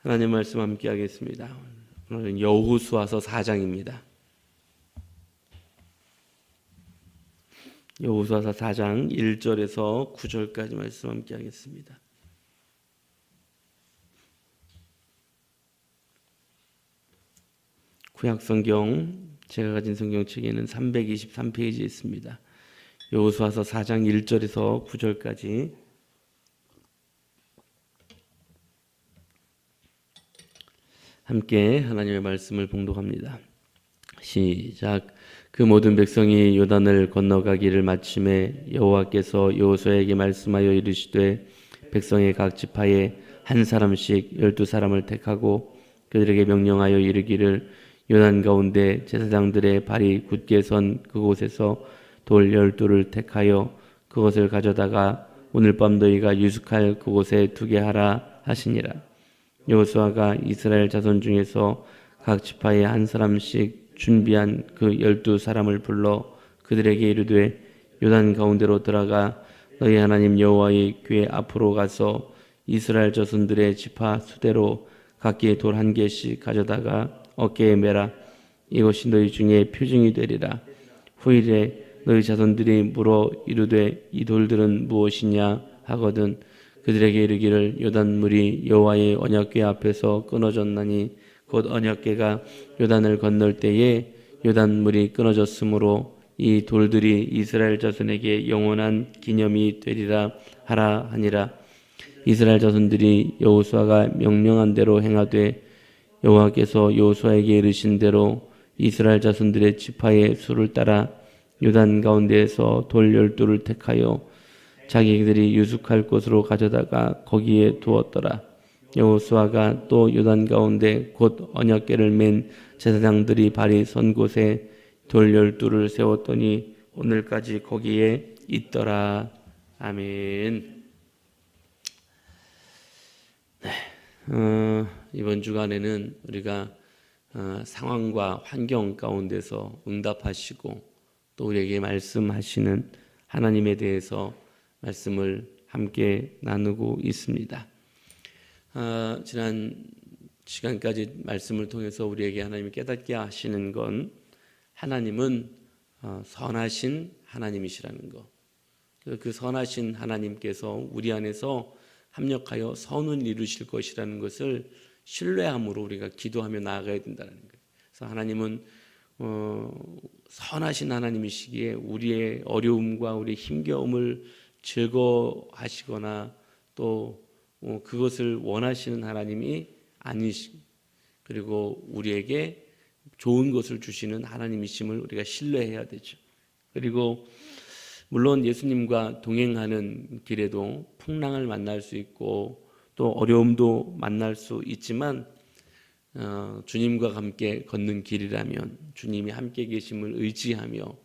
하나님 말씀 함께 하겠습니다. 오늘은 여호수아서 4장입니다. 여호수아서 4장 1절에서 9절까지 말씀 함께 하겠습니다. 구약성경 제가 가진 성경책에는 323페이지에 있습니다. 여호수아서 4장 1절에서 9절까지 함께 하나님의 말씀을 봉독합니다. 시작. 그 모든 백성이 요단을 건너가기를 마침에 여호와께서 여호수아에게 말씀하여 이르시되 백성의 각 지파에 한 사람씩 12사람을 택하고 그들에게 명령하여 이르기를 요단 가운데 제사장들의 발이 굳게 선 그곳에서 돌 12를 택하여 그것을 가져다가 오늘 밤 너희가 유숙할 그곳에 두게 하라 하시니라. 여호수아가 이스라엘 자손 중에서 각 지파에 한 사람씩 준비한 그 12사람을 불러 그들에게 이르되 요단 가운데로 들어가 너희 하나님 여호와의 궤 앞으로 가서 이스라엘 자손들의 지파 수대로 각기 돌 1개씩 가져다가 어깨에 매라. 이것이 너희 중에 표징이 되리라. 후일에 너희 자손들이 물어 이르되 이 돌들은 무엇이냐 하거든 그들에게 이르기를 요단물이 여호와의 언약궤 앞에서 끊어졌나니 곧 언약궤가 요단을 건널 때에 요단물이 끊어졌으므로 이 돌들이 이스라엘 자손에게 영원한 기념이 되리라 하라 하니라. 이스라엘 자손들이 여호수아가 명령한 대로 행하되 여호와께서 여호수아에게 이르신 대로 이스라엘 자손들의 지파의 수를 따라 요단 가운데에서 돌 12를 택하여 자기들이 유숙할 곳으로 가져다가 거기에 두었더라. 여호수아가 또 요단 가운데 곧 언약궤를 맨 제사장들이 발이 선 곳에 돌 12를 세웠더니 오늘까지 거기에 있더라. 아멘. 이번 주간에는 우리가 상황과 환경 가운데서 응답하시고 또 우리에게 말씀하시는 하나님에 대해서 말씀을 함께 나누고 있습니다. 지난 시간까지 말씀을 통해서 우리에게 하나님이 깨닫게 하시는 건 하나님은 선하신 하나님이시라는 것. 그 선하신 하나님께서 우리 안에서 합력하여 선을 이루실 것이라는 것을 신뢰함으로 우리가 기도하며 나아가야 된다는 거예요. 그래서 하나님은 선하신 하나님이시기에 우리의 어려움과 우리의 힘겨움을 즐거워하시거나 또 그것을 원하시는 하나님이 아니시 그리고 우리에게 좋은 것을 주시는 하나님이심을 우리가 신뢰해야 되죠. 그리고 물론 예수님과 동행하는 길에도 풍랑을 만날 수 있고 또 어려움도 만날 수 있지만 주님과 함께 걷는 길이라면 주님이 함께 계심을 의지하며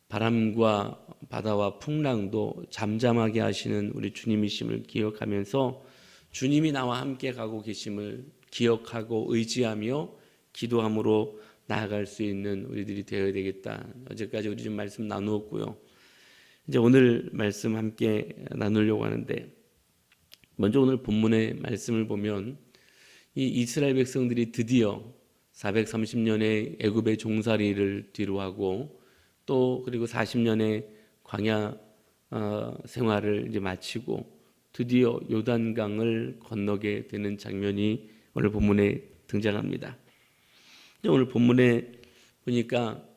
바람과 바다와 풍랑도 잠잠하게 하시는 우리 주님이심을 기억하면서 주님이 나와 함께 가고 계심을 기억하고 의지하며 기도함으로 나아갈 수 있는 우리들이 되어야 되겠다. 어제까지 우리 좀 말씀 나누었고요. 이제 오늘 말씀 함께 나누려고 하는데 먼저 오늘 본문의 말씀을 보면 이 이스라엘 백성들이 드디어 430년의 애굽의 종살이를 뒤로하고 또 그리고 40년의 광야 생활을 이제 마치고 드디어 요단강을 건너게 되는 장면이 오늘 본문에 등장합니다. 오늘 본문에 보니까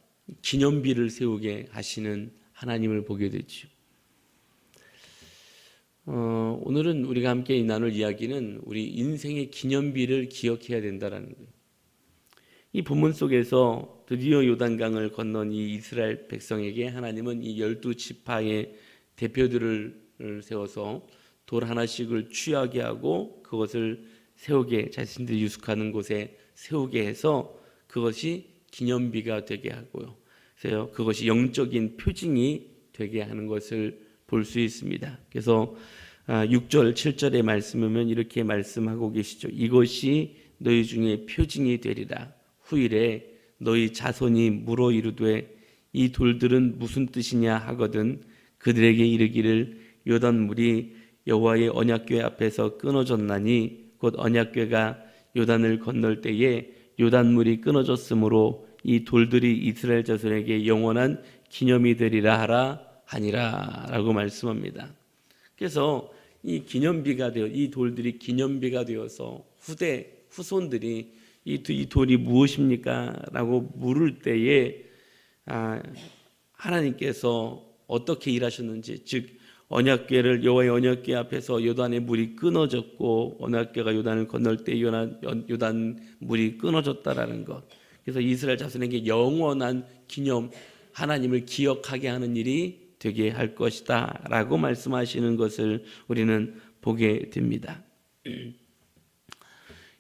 기념비를 세우게 하시는 하나님을 보게 되죠. 오늘은 우리가 함께 나눌 이야기는 우리 인생의 기념비를 기억해야 된다는 거예요. 이 본문 속에서 드디어 요단강을 건넌 이 이스라엘 백성에게 하나님은 이 12지파의 대표들을 세워서 돌 하나씩을 취하게 하고 그것을 세우게 자신들이 유숙하는 곳에 세우게 해서 그것이 기념비가 되게 하고요. 그래서 그것이 영적인 표징이 되게 하는 것을 볼 수 있습니다. 그래서 6절, 7절의 말씀이면 이렇게 말씀하고 계시죠. 이것이 너희 중에 표징이 되리라. 후일에 너희 자손이 물어 이르되 이 돌들은 무슨 뜻이냐 하거든 그들에게 이르기를 요단물이 여호와의 언약궤 앞에서 끊어졌나니 곧 언약궤가 요단을 건널 때에 요단물이 끊어졌으므로 이 돌들이 이스라엘 자손에게 영원한 기념이 되리라 하라 하니라라고 말씀합니다. 그래서 이 기념비가 되어 이 돌들이 기념비가 되어서 후손들이 이 돌이 무엇입니까? 라고 물을 때에 하나님께서 어떻게 일하셨는지, 즉 언약궤를 여호와의 언약궤 앞에서 요단의 물이 끊어졌고 언약궤가 요단을 건널 때 요단 물이 끊어졌다라는 것. 그래서 이스라엘 자손에게 영원한 기념, 하나님을 기억하게 하는 일이 되게 할 것이다 라고 말씀하시는 것을 우리는 보게 됩니다.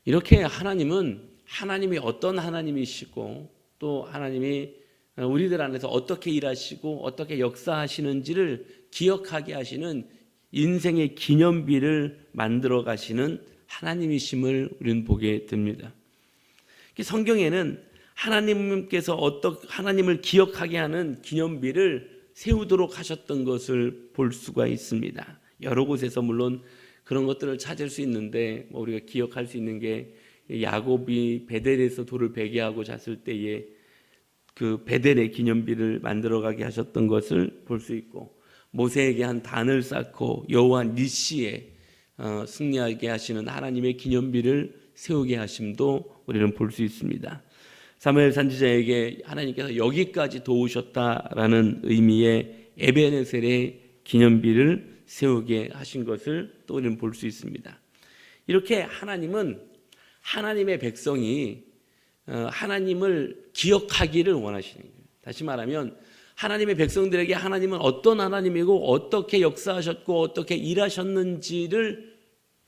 이렇게 하나님이 어떤 하나님이시고 또 하나님이 우리들 안에서 어떻게 일하시고 어떻게 역사하시는지를 기억하게 하시는 인생의 기념비를 만들어 가시는 하나님이심을 우리는 보게 됩니다. 성경에는 하나님께서 하나님을 기억하게 하는 기념비를 세우도록 하셨던 것을 볼 수가 있습니다. 여러 곳에서 물론 그런 것들을 찾을 수 있는데 우리가 기억할 수 있는 게 야곱이 베델에서 돌을 베게 하고 잤을 때에 그 베델의 기념비를 만들어가게 하셨던 것을 볼 수 있고, 모세에게 한 단을 쌓고 여호와 니시에 승리하게 하시는 하나님의 기념비를 세우게 하심도 우리는 볼 수 있습니다. 사무엘 선지자에게 하나님께서 여기까지 도우셨다라는 의미의 에베네셀의 기념비를 세우게 하신 것을 또 우리는 볼 수 있습니다. 이렇게 하나님은 하나님의 백성이 하나님을 기억하기를 원하시는 거예요. 다시 말하면 하나님의 백성들에게 하나님은 어떤 하나님이고 어떻게 역사하셨고 어떻게 일하셨는지를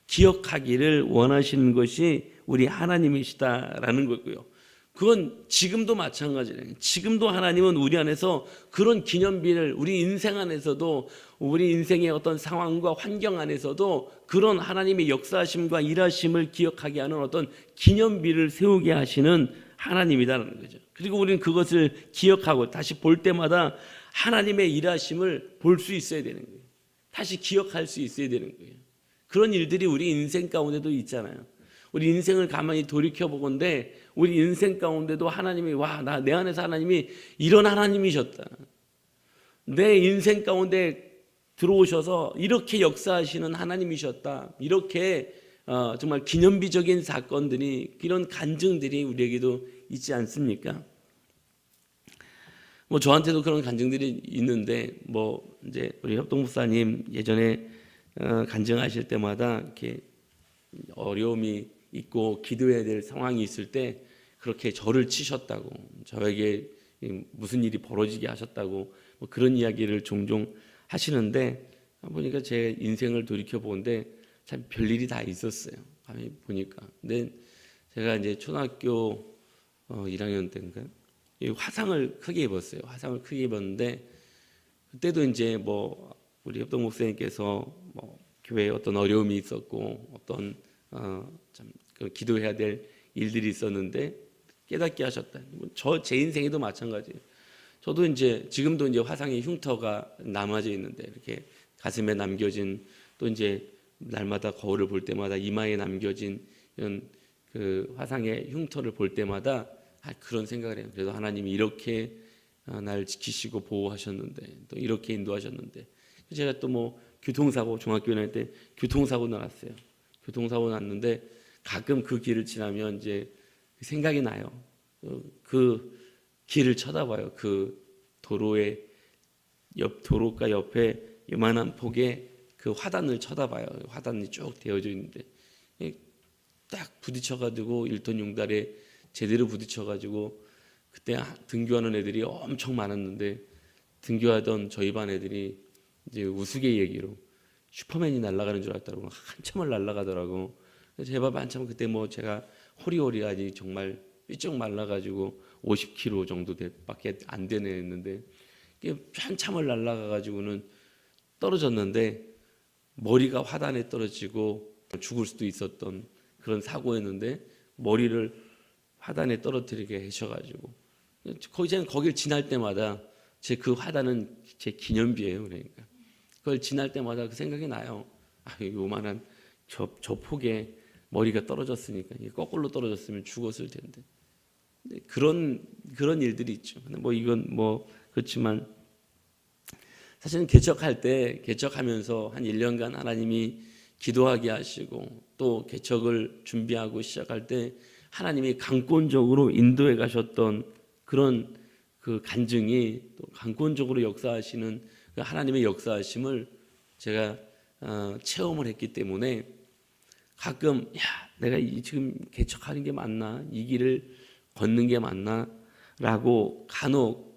기억하기를 원하시는 것이 우리 하나님이시다라는 거고요. 그건 지금도 마찬가지예요. 지금도 하나님은 우리 안에서 그런 기념비를 우리 인생 안에서도 우리 인생의 어떤 상황과 환경 안에서도 그런 하나님의 역사하심과 일하심을 기억하게 하는 어떤 기념비를 세우게 하시는 하나님이라는 거죠. 그리고 우리는 그것을 기억하고 다시 볼 때마다 하나님의 일하심을 볼 수 있어야 되는 거예요. 다시 기억할 수 있어야 되는 거예요. 그런 일들이 우리 인생 가운데도 있잖아요. 우리 인생을 가만히 돌이켜보건대 우리 인생 가운데도 하나님이 내 안에서 하나님이 이런 하나님이셨다. 내 인생 가운데 들어오셔서 이렇게 역사하시는 하나님이셨다. 이렇게 정말 기념비적인 사건들이 이런 간증들이 우리에게도 있지 않습니까? 저한테도 그런 간증들이 있는데 이제 우리 협동 목사님 예전에 간증하실 때마다 이렇게 어려움이 있고 기도해야 될 상황이 있을 때 그렇게 저를 치셨다고, 저에게 무슨 일이 벌어지게 하셨다고 그런 이야기를 종종 하시는데, 보니까 제 인생을 돌이켜 보는데 참 별일이 다 있었어요. 보니까. 근데 제가 이제 초등학교 1학년 때인가요? 화상을 크게 입었어요. 화상을 크게 입었는데 그때도 이제 우리 협동 목사님께서 교회에 어떤 어려움이 있었고 어떤 참 기도해야 될 일들이 있었는데 깨닫게 하셨다. 제 인생에도 마찬가지예요. 저도 이제 지금도 이제 화상의 흉터가 남아져 있는데 이렇게 가슴에 남겨진, 또 이제 날마다 거울을 볼 때마다 이마에 남겨진 이런 그 화상의 흉터를 볼 때마다 그런 생각을 해요. 그래도 하나님이 이렇게 날 지키시고 보호하셨는데, 또 이렇게 인도하셨는데, 제가 또 교통사고, 중학교 다닐 때 교통사고 나갔어요. 교통사고 났는데 가끔 그 길을 지나면 이제 생각이 나요. 그 길을 쳐다봐요. 그 도로가 옆에 요만한 폭에 그 화단을 쳐다봐요. 화단이 쭉 되어져 있는데 딱 부딪혀가지고 1톤 용달에 제대로 부딪혀가지고, 그때 등교하는 애들이 엄청 많았는데 등교하던 저희 반 애들이 이제 우스갯얘기로 슈퍼맨이 날아가는 줄 알았다고 한참을 날아가더라고. 제 밥 한참 그때 제가 호리호리하니 정말 삐쩍 말라가지고 50kg 정도 밖에 안 되네 했는데 한참을 날아가가지고는 떨어졌는데 머리가 화단에 떨어지고 죽을 수도 있었던 그런 사고였는데 머리를 화단에 떨어뜨리게 하셔가지고 거길 지날 때마다 그 화단은 제 기념비예요. 그러니까 그걸 지날 때마다 그 생각이 나요. 요만한 저 폭에 머리가 떨어졌으니까 거꾸로 떨어졌으면 죽었을 텐데 그런 일들이 있죠. 근데 뭐 이건 뭐 그렇지만 사실은 개척하면서 한 1년간 하나님이 기도하게 하시고 또 개척을 준비하고 시작할 때 하나님이 강권적으로 인도해 가셨던 그런 그 간증이 또 강권적으로 역사하시는 그 하나님의 역사하심을 제가 체험을 했기 때문에 가끔 내가 지금 개척하는 게 맞나, 이 길을 걷는 게 맞나 라고 간혹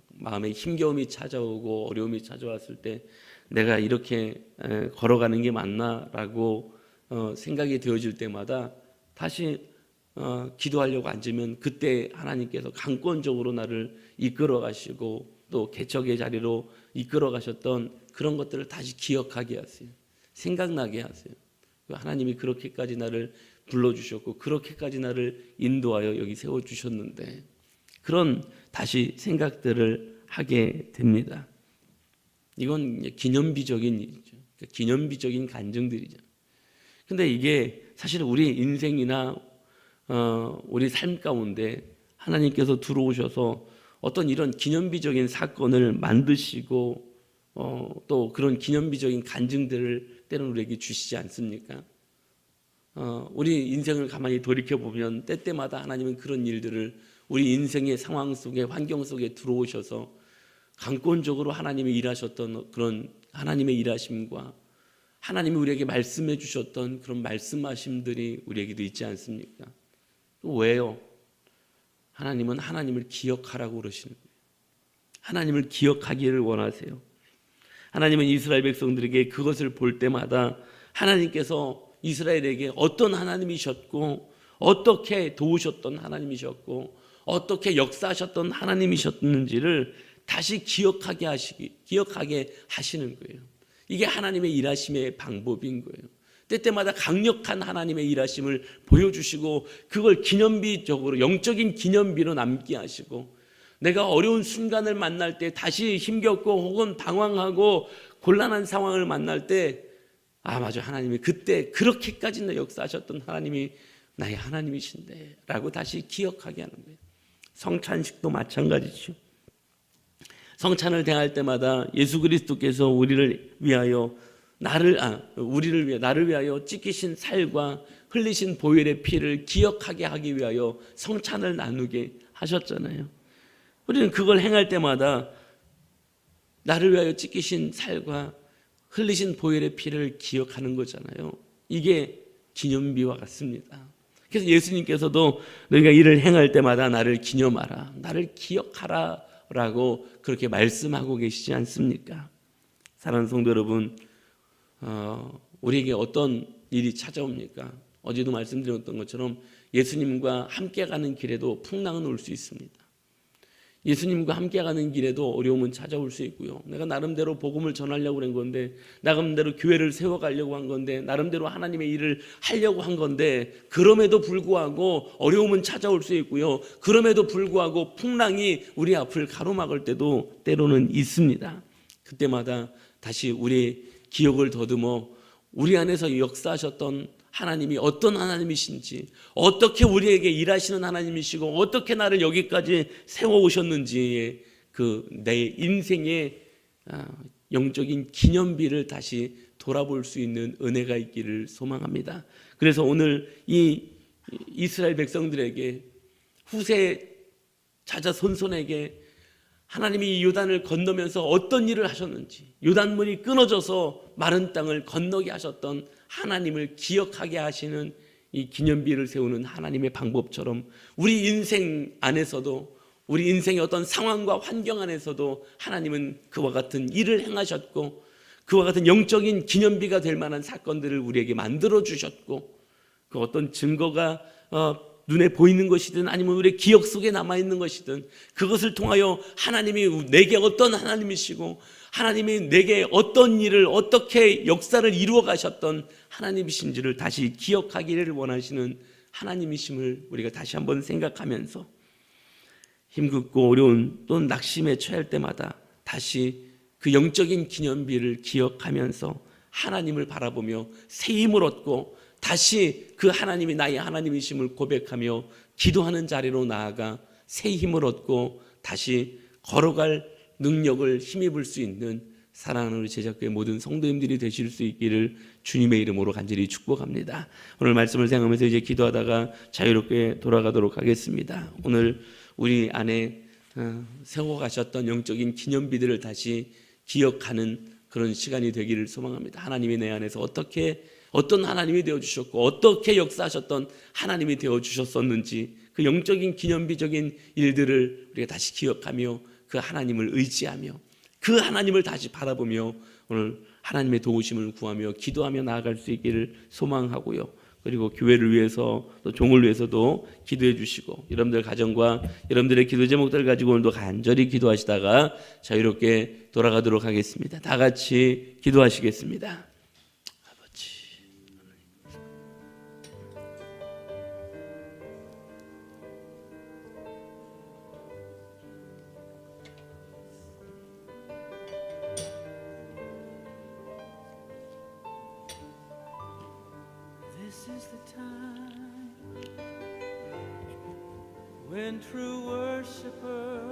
마음에 힘겨움이 찾아오고 어려움이 찾아왔을 때 내가 이렇게 걸어가는 게 맞나 라고 생각이 되어질 때마다 다시 기도하려고 앉으면 그때 하나님께서 강권적으로 나를 이끌어 가시고 또 개척의 자리로 이끌어 가셨던 그런 것들을 다시 기억하게 하세요. 생각나게 하세요. 하나님이 그렇게까지 나를 불러주셨고 그렇게까지 나를 인도하여 여기 세워주셨는데 그런 다시 생각들을 하게 됩니다. 이건 기념비적인 일이죠. 기념비적인 간증들이죠. 근데 이게 사실 우리 인생이나 우리 삶 가운데 하나님께서 들어오셔서 어떤 이런 기념비적인 사건을 만드시고 또 그런 기념비적인 간증들을 때로는 우리에게 주시지 않습니까? 우리 인생을 가만히 돌이켜보면 때때마다 하나님은 그런 일들을 우리 인생의 상황 속에 환경 속에 들어오셔서 강권적으로 하나님이 일하셨던 그런 하나님의 일하심과 하나님이 우리에게 말씀해 주셨던 그런 말씀하심들이 우리에게도 있지 않습니까? 왜요? 하나님은 하나님을 기억하라고 그러시는 거예요. 하나님을 기억하기를 원하세요. 하나님은 이스라엘 백성들에게 그것을 볼 때마다 하나님께서 이스라엘에게 어떤 하나님이셨고 어떻게 도우셨던 하나님이셨고 어떻게 역사하셨던 하나님이셨는지를 다시 기억하게 하시는 거예요. 이게 하나님의 일하심의 방법인 거예요. 때때마다 강력한 하나님의 일하심을 보여주시고 그걸 기념비적으로 영적인 기념비로 남게 하시고 내가 어려운 순간을 만날 때 다시 힘겹고 혹은 방황하고 곤란한 상황을 만날 때 맞아, 하나님이 그때 그렇게까지 역사하셨던 하나님이 나의 하나님이신데 라고 다시 기억하게 하는 거예요. 성찬식도 마찬가지죠. 성찬을 대할 때마다 예수 그리스도께서 우리를 위하여 나를 위하여 찢기신 살과 흘리신 보혈의 피를 기억하게 하기 위하여 성찬을 나누게 하셨잖아요. 우리는 그걸 행할 때마다 나를 위하여 찢기신 살과 흘리신 보혈의 피를 기억하는 거잖아요. 이게 기념비와 같습니다. 그래서 예수님께서도 너희가 이를 행할 때마다 나를 기념하라, 나를 기억하라 라고 그렇게 말씀하고 계시지 않습니까? 사랑하는 성도 여러분, 우리에게 어떤 일이 찾아옵니까? 어제도 말씀드렸던 것처럼 예수님과 함께 가는 길에도 풍랑은 올 수 있습니다. 예수님과 함께 가는 길에도 어려움은 찾아올 수 있고요. 내가 나름대로 복음을 전하려고 한 건데, 나름대로 교회를 세워가려고 한 건데, 나름대로 하나님의 일을 하려고 한 건데, 그럼에도 불구하고 어려움은 찾아올 수 있고요. 그럼에도 불구하고 풍랑이 우리 앞을 가로막을 때도 때로는 있습니다. 그때마다 다시 우리 기억을 더듬어 우리 안에서 역사하셨던 하나님이 어떤 하나님이신지, 어떻게 우리에게 일하시는 하나님이시고 어떻게 나를 여기까지 세워오셨는지의 그 내 인생의 영적인 기념비를 다시 돌아볼 수 있는 은혜가 있기를 소망합니다. 그래서 오늘 이 이스라엘 백성들에게 후세 자자손손에게 하나님이 이 요단을 건너면서 어떤 일을 하셨는지, 요단물이 끊어져서 마른 땅을 건너게 하셨던 하나님을 기억하게 하시는 이 기념비를 세우는 하나님의 방법처럼 우리 인생 안에서도, 우리 인생의 어떤 상황과 환경 안에서도 하나님은 그와 같은 일을 행하셨고 그와 같은 영적인 기념비가 될 만한 사건들을 우리에게 만들어 주셨고, 그 어떤 증거가 눈에 보이는 것이든 아니면 우리의 기억 속에 남아있는 것이든 그것을 통하여 하나님이 내게 어떤 하나님이시고 하나님이 내게 어떤 일을 어떻게 역사를 이루어 가셨던 하나님이신지를 다시 기억하기를 원하시는 하나님이심을 우리가 다시 한번 생각하면서 힘겹고 어려운 또는 낙심에 처할 때마다 다시 그 영적인 기념비를 기억하면서 하나님을 바라보며 새 힘을 얻고 다시 그 하나님이 나의 하나님이심을 고백하며 기도하는 자리로 나아가 새 힘을 얻고 다시 걸어갈 능력을 힘입을 수 있는 사랑하는 우리 제자교회 모든 성도님들이 되실 수 있기를 주님의 이름으로 간절히 축복합니다. 오늘 말씀을 생각하면서 이제 기도하다가 자유롭게 돌아가도록 하겠습니다. 오늘 우리 안에 세워가셨던 영적인 기념비들을 다시 기억하는 그런 시간이 되기를 소망합니다. 하나님이 내 안에서 어떤 하나님이 되어주셨고 어떻게 역사하셨던 하나님이 되어주셨었는지 그 영적인 기념비적인 일들을 우리가 다시 기억하며 그 하나님을 의지하며 그 하나님을 다시 바라보며 오늘 하나님의 도우심을 구하며 기도하며 나아갈 수 있기를 소망하고요. 그리고 교회를 위해서 또 종을 위해서도 기도해 주시고 여러분들 가정과 여러분들의 기도 제목들을 가지고 오늘도 간절히 기도하시다가 자유롭게 돌아가도록 하겠습니다. 다 같이 기도하시겠습니다. 아버지, This is the time when true worshipers